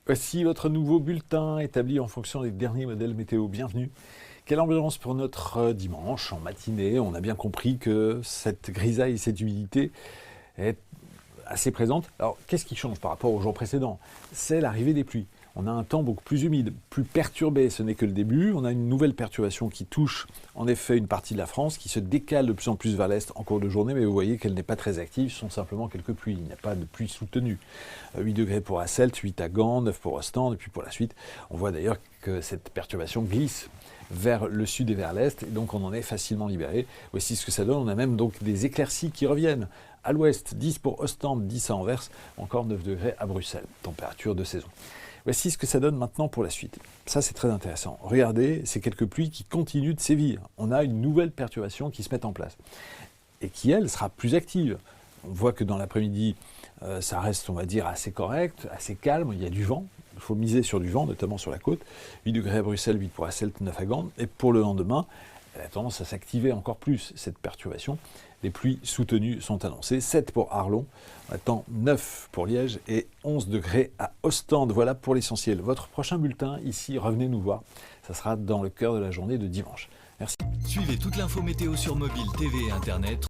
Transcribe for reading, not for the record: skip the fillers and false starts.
Voici votre nouveau bulletin établi en fonction des derniers modèles météo. Bienvenue. Quelle ambiance pour notre dimanche en matinée. On a bien compris que cette grisaille et cette humidité est assez présente. Alors, qu'est-ce qui change par rapport aux jours précédents? C'est l'arrivée des pluies. On a un temps beaucoup plus humide, plus perturbé, ce n'est que le début. On a une nouvelle perturbation qui touche en effet une partie de la France, qui se décale de plus en plus vers l'est en cours de journée, mais vous voyez qu'elle n'est pas très active, ce sont simplement quelques pluies, il n'y a pas de pluie soutenue. 8 degrés pour Asselt, 8 à Gand, 9 pour Ostende, et puis pour la suite, on voit d'ailleurs que cette perturbation glisse vers le sud et vers l'est, et donc on en est facilement libéré. Voici ce que ça donne, on a même donc des éclaircies qui reviennent. À l'ouest, 10 pour Ostende, 10 à Anvers, encore 9 degrés à Bruxelles, température de saison. Voici ce que ça donne maintenant pour la suite. Ça, c'est très intéressant. Regardez, ces quelques pluies qui continuent de sévir. On a une nouvelle perturbation qui se met en place et qui, elle, sera plus active. On voit que dans l'après-midi, ça reste, on va dire, assez correct, assez calme. Il y a du vent. Il faut miser sur du vent, notamment sur la côte. 8 degrés à Bruxelles, 8 pour Asselt, 9 à Gand. Et pour le lendemain, elle a tendance à s'activer encore plus, cette perturbation. Les pluies soutenues sont annoncées. 7 pour Arlon, on attend 9 pour Liège et 11 degrés à Ostende. Voilà pour l'essentiel. Votre prochain bulletin, ici, revenez nous voir. Ça sera dans le cœur de la journée de dimanche. Merci. Suivez toute l'info météo sur mobile, TV et Internet.